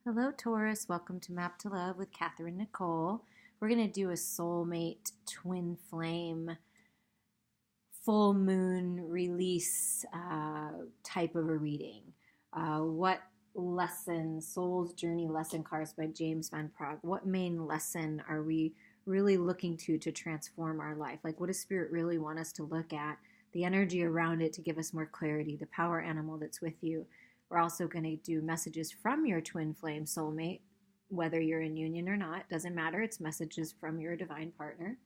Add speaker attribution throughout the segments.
Speaker 1: Hello, Taurus. Welcome to Map to Love with Katherine Nichole. We're going to do a soulmate twin flame full moon release type of a reading. What lesson, Soul's Journey Lesson Cards by James Van Praagh, what main lesson are we really looking to transform our life? Like, what does Spirit really want us to look at? The energy around it to give us more clarity, the power animal that's with you. We're also going to do messages from your twin flame soulmate, whether you're in union or not. Doesn't matter. It's messages from your divine partner.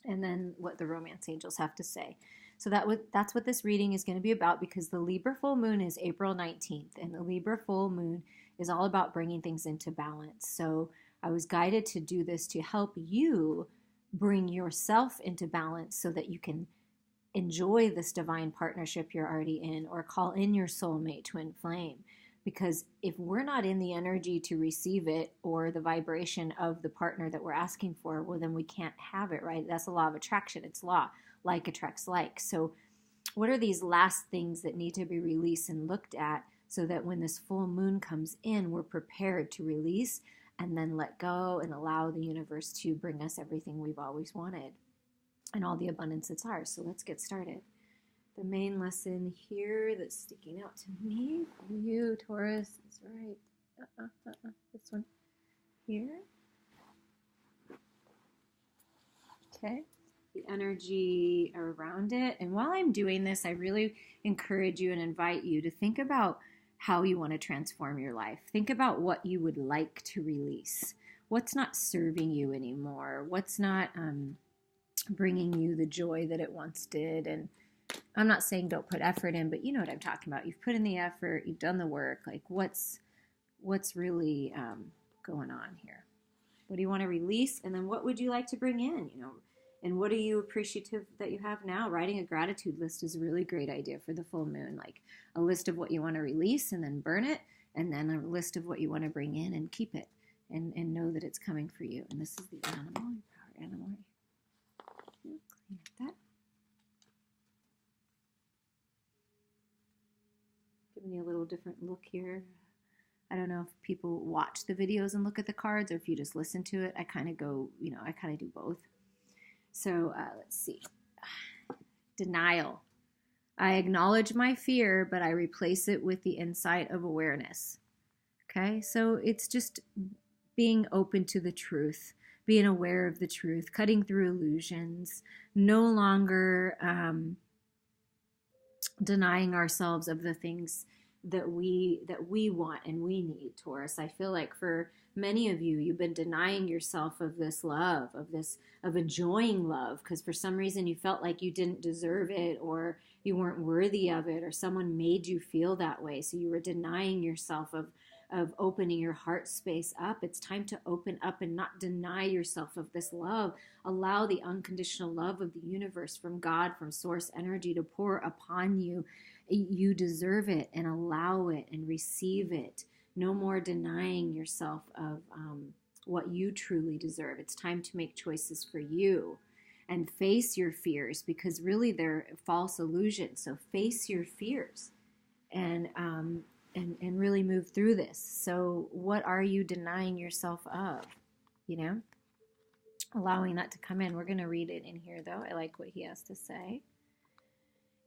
Speaker 1: And then what the romance angels have to say. So that's what this reading is going to be about, because the Libra full moon is April 19th. And the Libra full moon is all about bringing things into balance. So I was guided to do this to help you bring yourself into balance so that you can enjoy this divine partnership you're already in, or call in your soulmate twin flame. Because if we're not in the energy to receive it, or the vibration of the partner that we're asking for, well, then we can't have it, right? That's the law of attraction. It's law, like attracts like. So what are these last things that need to be released and looked at so that when this full moon comes in, we're prepared to release and then let go and allow the universe to bring us everything we've always wanted and all the abundance that's ours. So let's get started. The main lesson here that's sticking out to me for you, Taurus, is right. This one here. Okay. The energy around it. And while I'm doing this, I really encourage you and invite you to think about how you want to transform your life. Think about what you would like to release. What's not serving you anymore? What's not bringing you the joy that it once did? And I'm not saying don't put effort in, but you know what I'm talking about. You've put in the effort, you've done the work. Like, what's really going on here? What do you want to release? And then what would you like to bring in, and what are you appreciative that you have now? Writing a gratitude list is a really great idea for the full moon. Like a list of what you want to release and then burn it, and then a list of what you want to bring in and keep it, and know that it's coming for you. And this is the animal, power animal. Clean up that. Giving you a little different look here. I don't know if people watch the videos and look at the cards, or if you just listen to it. I kind of go, I kind of do both. So let's see. Denial. I acknowledge my fear, but I replace it with the insight of awareness. Okay, so it's just being open to the truth, being aware of the truth, cutting through illusions, no longer denying ourselves of the things that we want and we need, Taurus. I feel like for many of you, you've been denying yourself of this love, of enjoying love, because for some reason you felt like you didn't deserve it, or you weren't worthy of it, or someone made you feel that way. So you were denying yourself of opening your heart space up. It's time to open up and not deny yourself of this love. Allow the unconditional love of the universe, from God, from source energy, to pour upon you. You deserve it, and allow it and receive it. No more denying yourself of what you truly deserve. It's time to make choices for you and face your fears, because really they're false illusions. So face your fears and really move through this. So what are you denying yourself of? Allowing that to come in. We're going to read it in here, though. I like what he has to say.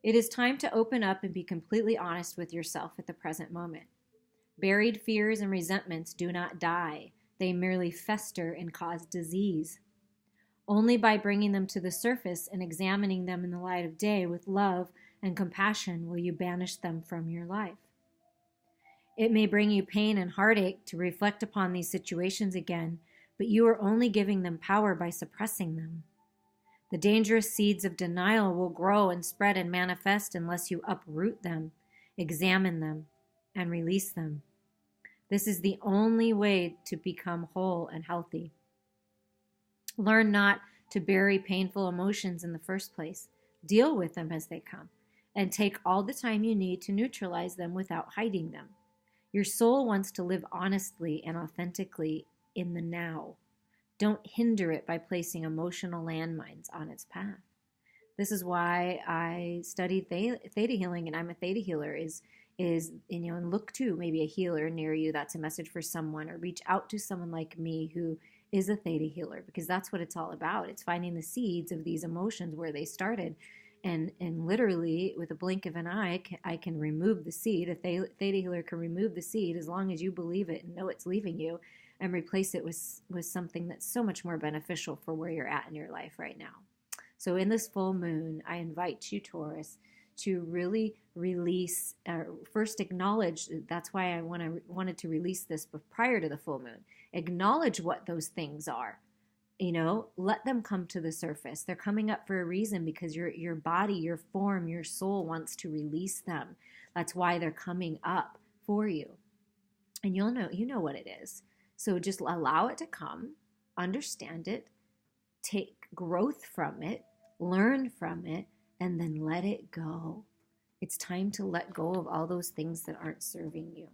Speaker 1: It is time to open up and be completely honest with yourself at the present moment. Buried fears and resentments do not die. They merely fester and cause disease. Only by bringing them to the surface and examining them in the light of day with love and compassion will you banish them from your life. It may bring you pain and heartache to reflect upon these situations again, but you are only giving them power by suppressing them. The dangerous seeds of denial will grow and spread and manifest unless you uproot them, examine them, and release them. This is the only way to become whole and healthy. Learn not to bury painful emotions in the first place. Deal with them as they come, and take all the time you need to neutralize them without hiding them. Your soul wants to live honestly and authentically in the now. Don't hinder it by placing emotional landmines on its path. This is why I studied Theta Healing, and I'm a Theta healer, is is, and look to maybe a healer near you. That's a message for someone, or reach out to someone like me who is a theta healer, because that's what it's all about. It's finding the seeds of these emotions where they started. And literally, with a blink of an eye, I can remove the seed. A theta healer can remove the seed as long as you believe it and know it's leaving you, and replace it with something that's so much more beneficial for where you're at in your life right now. So in this full moon, I invite you, Taurus, to really release, first acknowledge. That's why I wanted to release this prior to the full moon. Acknowledge what those things are. Let them come to the surface. They're coming up for a reason, because your body, your form, your soul wants to release them. That's why they're coming up for you. And you know what it is. So just allow it to come, understand it, take growth from it, learn from it, and then let it go. It's time to let go of all those things that aren't serving you.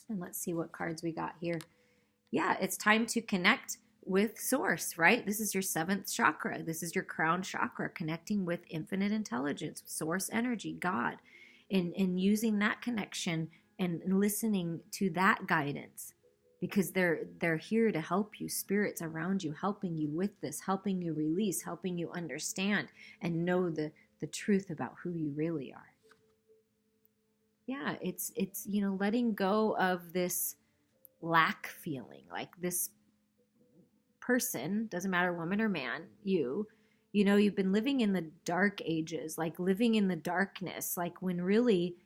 Speaker 1: And let's see what cards we got here. Yeah, it's time to connect with Source, right? This is your 7th chakra. This is your crown chakra, connecting with infinite intelligence, source energy, God, and using that connection and listening to that guidance, because they're here to help you. Spirits around you, helping you with this, helping you release, helping you understand and know the truth about who you really are. Yeah, it's letting go of this lack feeling, like this person, doesn't matter woman or man, you've been living in the dark ages, like living in the darkness, like when really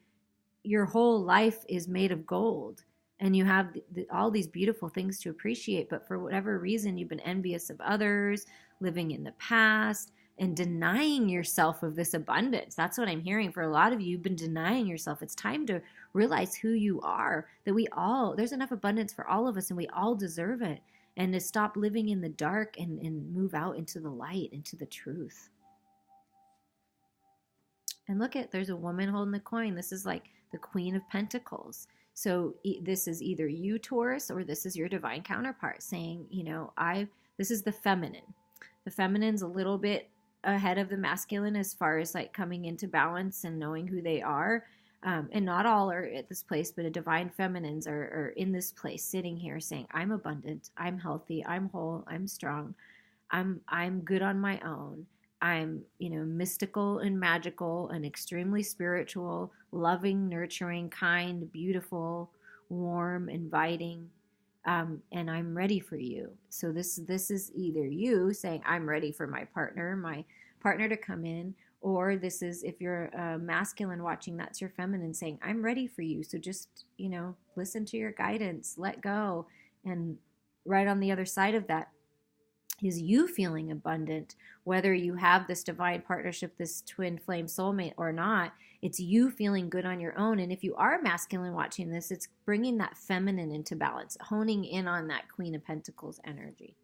Speaker 1: your whole life is made of gold, and you have all these beautiful things to appreciate, but for whatever reason you've been envious of others, living in the past, and denying yourself of this abundance. That's what I'm hearing for a lot of you. You've been denying yourself. It's time to realize who you are, that there's enough abundance for all of us, and we all deserve it. And to stop living in the dark and move out into the light, into the truth. And there's a woman holding the coin. This is like the Queen of Pentacles. So this is either you, Taurus, or this is your divine counterpart saying, this is the feminine. The feminine's a little bit ahead of the masculine as far as like coming into balance and knowing who they are. And not all are at this place, but a divine feminines are in this place, sitting here saying, I'm abundant, I'm healthy, I'm whole, I'm strong, I'm good on my own. I'm, mystical and magical and extremely spiritual, loving, nurturing, kind, beautiful, warm, inviting, and I'm ready for you. So this is either you saying, I'm ready for my partner to come in, or this is, if you're a masculine watching, that's your feminine saying, I'm ready for you. So just, listen to your guidance, let go. And right on the other side of that is you feeling abundant, whether you have this divine partnership, this twin flame soulmate or not. It's you feeling good on your own. And if you are masculine watching this, it's bringing that feminine into balance, honing in on that Queen of Pentacles energy.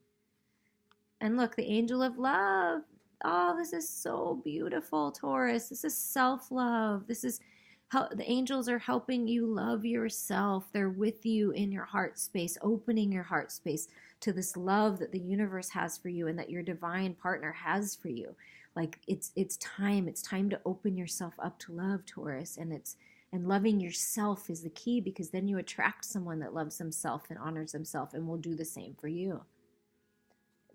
Speaker 1: And look, the angel of love. Oh, this is so beautiful, Taurus. This is self-love. This is how the angels are helping you love yourself. They're with you in your heart space, opening your heart space to this love that the universe has for you and that your divine partner has for you. Like it's time to open yourself up to love, Taurus, and loving yourself is the key, because then you attract someone that loves himself and honors himself and will do the same for you.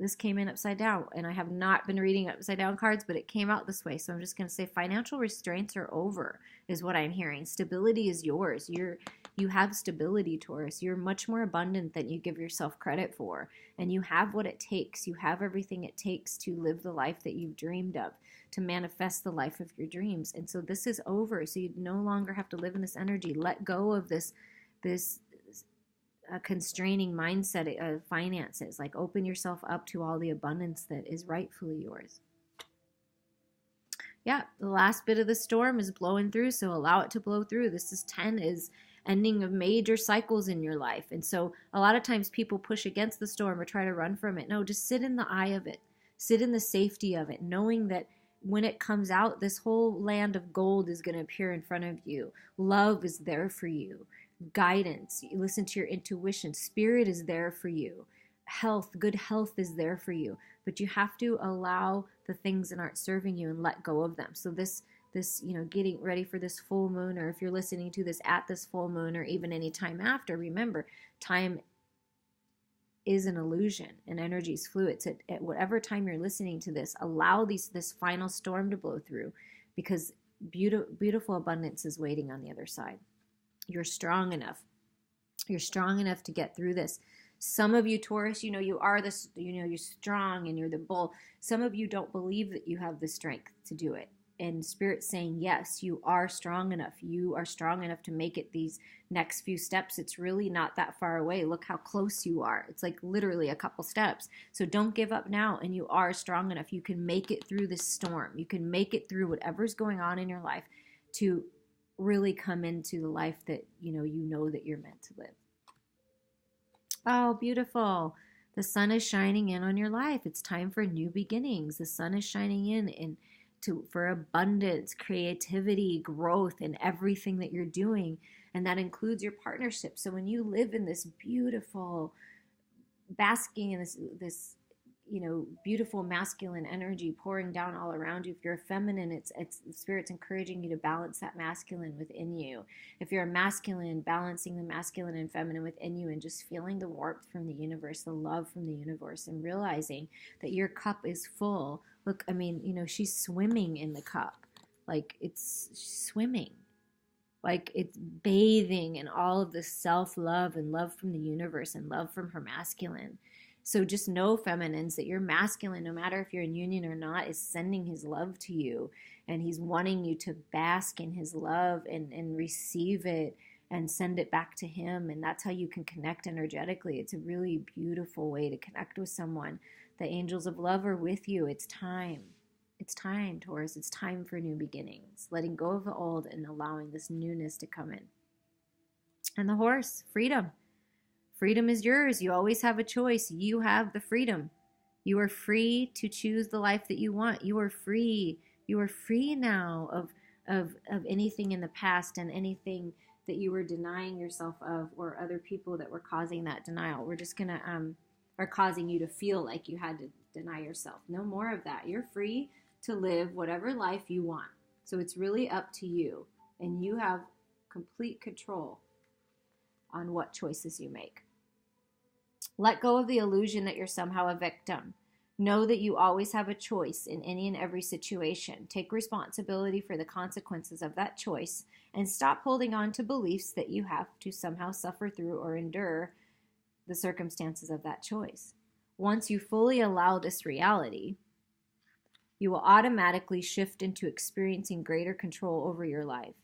Speaker 1: This came in upside down, and I have not been reading upside down cards, but it came out this way. So I'm just going to say financial restraints are over is what I'm hearing. Stability is yours. You have stability, Taurus. You're much more abundant than you give yourself credit for, and you have what it takes. You have everything it takes to live the life that you've dreamed of, to manifest the life of your dreams. And so this is over. So you no longer have to live in this energy. Let go of this a constraining mindset of finances. Like open yourself up to all the abundance that is rightfully yours. Yeah, the last bit of the storm is blowing through, so allow it to blow through. This is 10 is ending of major cycles in your life. And so a lot of times people push against the storm or try to run from it. No, just sit in the eye of it. Sit in the safety of it, knowing that when it comes out, this whole land of gold is going to appear in front of you. Love is there for you. Guidance, you listen to your intuition, spirit is there for you, good health is there for you, but you have to allow the things that aren't serving you and let go of them. So this getting ready for this full moon, or if you're listening to this at this full moon, or even any time after, remember, time is an illusion and energy is fluid. So at whatever time you're listening to this, allow this final storm to blow through, because beautiful abundance is waiting on the other side. You're strong enough. You're strong enough to get through this. Some of you, Taurus, you are this, you're strong and you're the bull. Some of you don't believe that you have the strength to do it. And Spirit's saying, yes, you are strong enough. You are strong enough to make it these next few steps. It's really not that far away. Look how close you are. It's like literally a couple steps. So don't give up now, and you are strong enough. You can make it through this storm. You can make it through whatever's going on in your life to really come into the life that you know that you're meant to live. Oh, beautiful. The sun is shining in on your life. It's time for new beginnings. The sun is shining in for abundance, creativity, growth in everything that you're doing. And that includes your partnership. So when you live in this beautiful, basking in this beautiful masculine energy pouring down all around you. If you're a feminine, it's Spirit's encouraging you to balance that masculine within you. If you're a masculine, balancing the masculine and feminine within you, and just feeling the warmth from the universe, the love from the universe, and realizing that your cup is full. Look, she's swimming in the cup. Like, it's swimming. Like, it's bathing in all of this self-love and love from the universe and love from her masculine. So just know, feminines, that your masculine, no matter if you're in union or not, is sending his love to you. And he's wanting you to bask in his love and receive it and send it back to him. And that's how you can connect energetically. It's a really beautiful way to connect with someone. The angels of love are with you. It's time. It's time, Taurus. It's time for new beginnings. Letting go of the old and allowing this newness to come in. And the horse, freedom. Freedom is yours. You always have a choice. You have the freedom. You are free to choose the life that you want. You are free. You are free now of anything in the past and anything that you were denying yourself of, or other people that were causing that denial. We're just going to, are causing you to feel like you had to deny yourself. No more of that. You're free to live whatever life you want. So it's really up to you, and you have complete control on what choices you make. Let go of the illusion that you're somehow a victim. Know that you always have a choice in any and every situation. Take responsibility for the consequences of that choice, and stop holding on to beliefs that you have to somehow suffer through or endure the circumstances of that choice. Once you fully allow this reality, you will automatically shift into experiencing greater control over your life.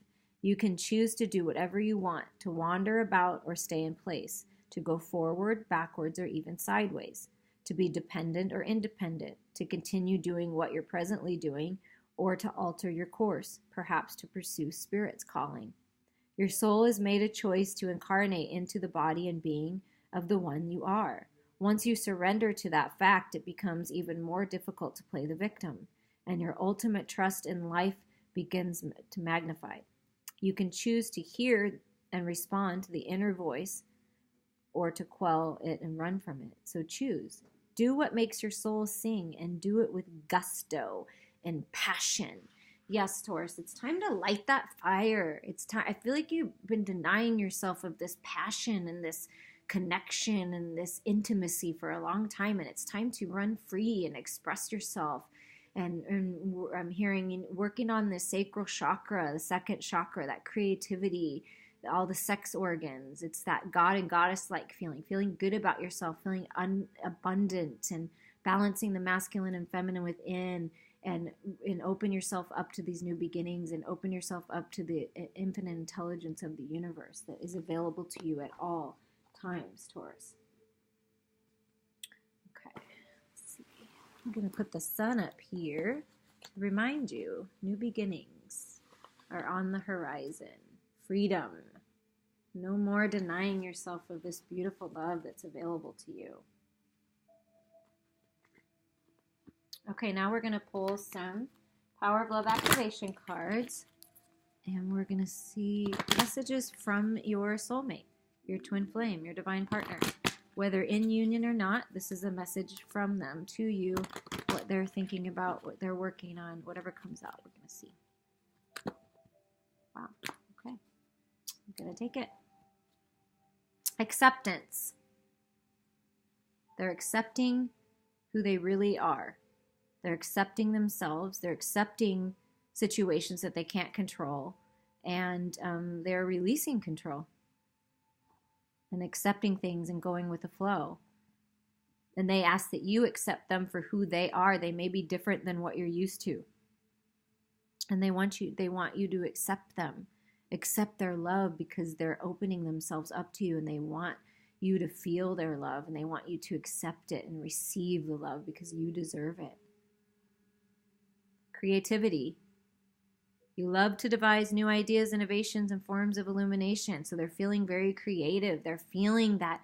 Speaker 1: You can choose to do whatever you want, to wander about or stay in place, to go forward, backwards, or even sideways, to be dependent or independent, to continue doing what you're presently doing, or to alter your course, perhaps to pursue Spirit's calling. Your soul has made a choice to incarnate into the body and being of the one you are. Once you surrender to that fact, it becomes even more difficult to play the victim, and your ultimate trust in life begins to magnify. You can choose to hear and respond to the inner voice, or to quell it and run from it. So choose. Do what makes your soul sing, and do it with gusto and passion. Yes, Taurus, it's time to light that fire. It's time. I feel like you've been denying yourself of this passion and this connection and this intimacy for a long time, and it's time to run free and express yourself. And I'm hearing working on the sacral chakra, the second chakra, that creativity, all the sex organs. It's that God and goddess-like feeling good about yourself, feeling abundant, and balancing the masculine and feminine within, and open yourself up to these new beginnings, and open yourself up to the infinite intelligence of the universe that is available to you at all times, Taurus. Okay, let's see. I'm going to put the sun up here to remind you new beginnings are on the horizon. Freedom. No more denying yourself of this beautiful love that's available to you. Okay, now we're going to pull some Power of Love activation cards, and we're going to see messages from your soulmate, your twin flame, your divine partner. Whether in union or not, this is a message from them to you, what they're thinking about, what they're working on, whatever comes out, we're going to see. Wow. Okay. I'm going to take it. Acceptance. They're accepting who they really are. They're accepting themselves. They're accepting situations that they can't control. And they're releasing control and accepting things and going with the flow. And they ask that you accept them for who they are. They may be different than what you're used to. And they want you to accept them, accept their love, because they're opening themselves up to you, and they want you to feel their love, and they want you to accept it and receive the love because you deserve it. Creativity. You love to devise new ideas, innovations, and forms of illumination. So they're feeling very creative. They're feeling that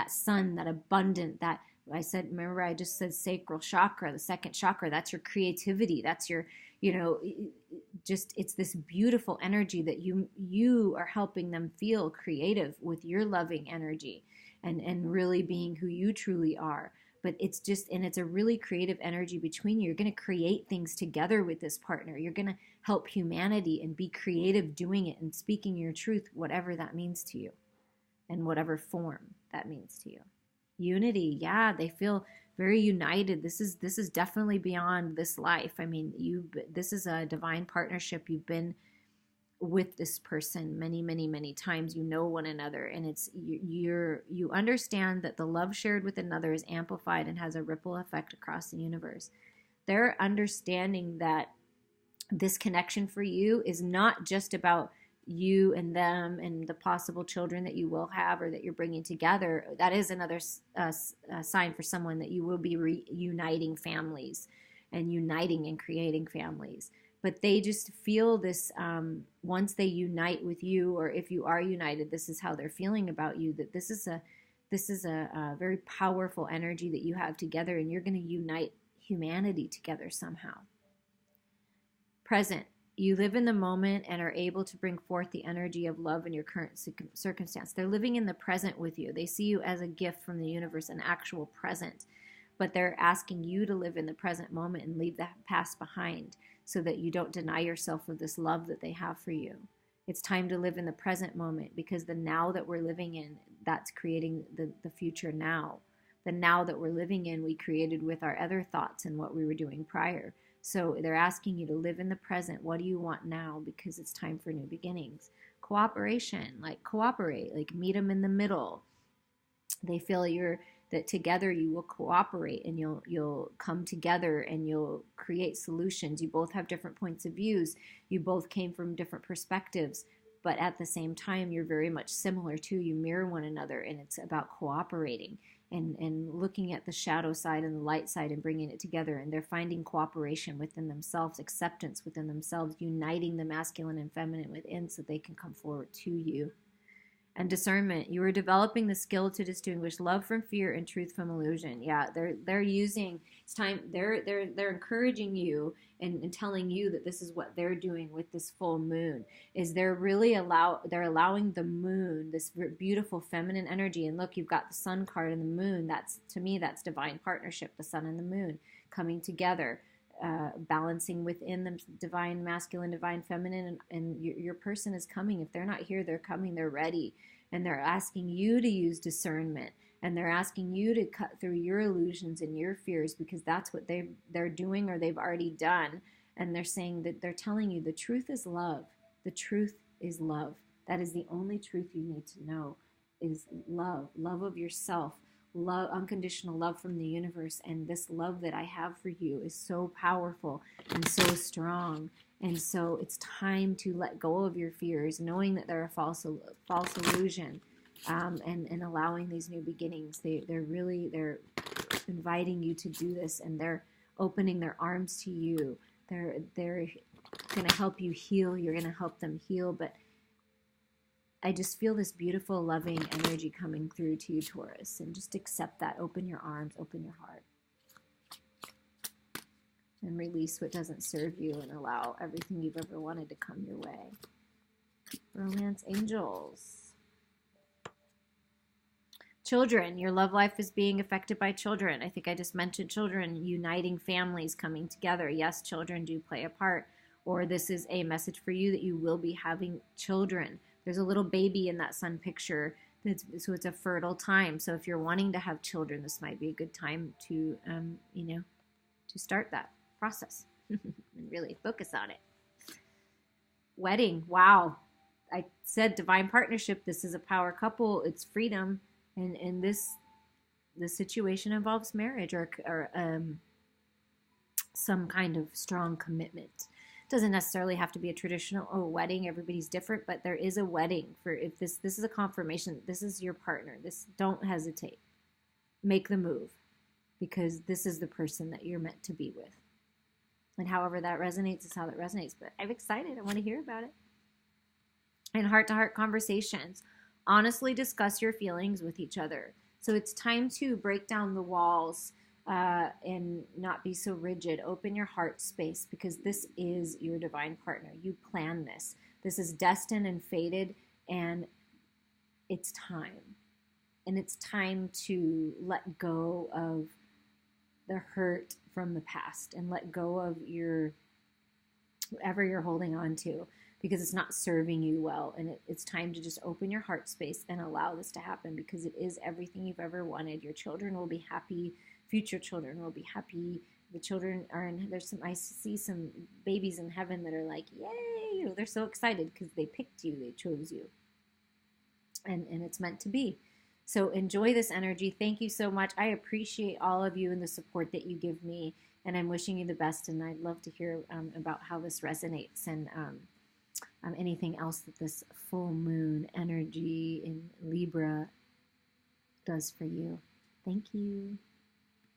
Speaker 1: sun, that abundant, that remember I just said sacral chakra, the second chakra. That's your creativity. That's your, it's this beautiful energy that you are helping them feel creative with your loving energy and really being who you truly are. But it's a really creative energy between you. You're going to create things together with this partner. You're going to help humanity and be creative doing it and speaking your truth, whatever that means to you, in whatever form that means to you. Unity, yeah, they feel very united. This is definitely beyond this life. I mean, this is a divine partnership. You've been with this person many, many, many times. You know one another, and you understand that the love shared with another is amplified and has a ripple effect across the universe. They're understanding that this connection for you is not just about you and them and the possible children that you will have or that you're bringing together. That is another sign for someone that you will be reuniting families and uniting and creating families. But they just feel this, once they unite with you, or if you are united, this is how they're feeling about you, that this is a very powerful energy that you have together, and you're going to unite humanity together somehow. Present. You live in the moment and are able to bring forth the energy of love in your current circumstance. They're living in the present with you. They see you as a gift from the universe, an actual present. But they're asking you to live in the present moment and leave the past behind so that you don't deny yourself of this love that they have for you. It's time to live in the present moment, because the now that we're living in, that's creating the future now. The now that we're living in, we created with our other thoughts and what we were doing prior. So they're asking you to live in the present. What do you want now? Because it's time for new beginnings. Cooperation, like cooperate, like meet them in the middle. They feel that together you will cooperate, and you'll come together and you'll create solutions. You both have different points of views. You both came from different perspectives, but at the same time, you're very much similar too. You mirror one another, and it's about cooperating and looking at the shadow side and the light side and bringing it together. And they're finding cooperation within themselves, acceptance within themselves, uniting the masculine and feminine within so they can come forward to you. And discernment. You are developing the skill to distinguish love from fear and truth from illusion. Yeah, they're using, it's time, they're encouraging you and telling you that this is what they're doing with this full moon, is they're allowing the moon, this beautiful feminine energy. And look, you've got the sun card and the moon. To me, that's divine partnership, the sun and the moon coming together. Balancing within the divine masculine, divine feminine, and your person is coming. If they're not here, they're coming, they're ready, and they're asking you to use discernment, and they're asking you to cut through your illusions and your fears, because that's what they're doing or they've already done. And they're saying that they're telling you the truth is love. The truth is love. That is the only truth you need to know, is love of yourself. Love, unconditional love from the universe, and this love that I have for you is so powerful and so strong. And so it's time to let go of your fears, knowing that they're a false illusion, and allowing these new beginnings. They're inviting you to do this, and they're opening their arms to you. They're going to help you heal. You're going to help them heal, but I just feel this beautiful, loving energy coming through to you, Taurus, and just accept that. Open your arms, open your heart, and release what doesn't serve you, and allow everything you've ever wanted to come your way. Romance angels. Children, your love life is being affected by children. I think I just mentioned children, uniting families, coming together. Yes, children do play a part. or this is a message for you that you will be having children. There's a little baby in that sun picture. So it's a fertile time. So if you're wanting to have children, this might be a good time to, to start that process and really focus on it. Wedding. Wow. I said divine partnership. This is a power couple. It's freedom. And this situation involves marriage or some kind of strong commitment. It doesn't necessarily have to be a traditional wedding. Everybody's different, but there is a wedding for if this is a confirmation. This is your partner. Don't hesitate. Make the move, because this is the person that you're meant to be with. And however that resonates is how that resonates. But I'm excited. I want to hear about it. And heart-to-heart conversations. Honestly discuss your feelings with each other. So it's time to break down the walls and not be so rigid. Open your heart space, because this is your divine partner. You plan this. This is destined and fated, and it's time. And it's time to let go of the hurt from the past and let go of whatever you're holding on to, because it's not serving you well. And it's time to just open your heart space and allow this to happen, because it is everything you've ever wanted. Your children will be happy. Future children will be happy. The children are I see some babies in heaven that are like, yay, they're so excited because they picked you, they chose you. And it's meant to be. So enjoy this energy. Thank you so much. I appreciate all of you and the support that you give me, and I'm wishing you the best. And I'd love to hear about how this resonates and anything else that this full moon energy in Libra does for you. Thank you.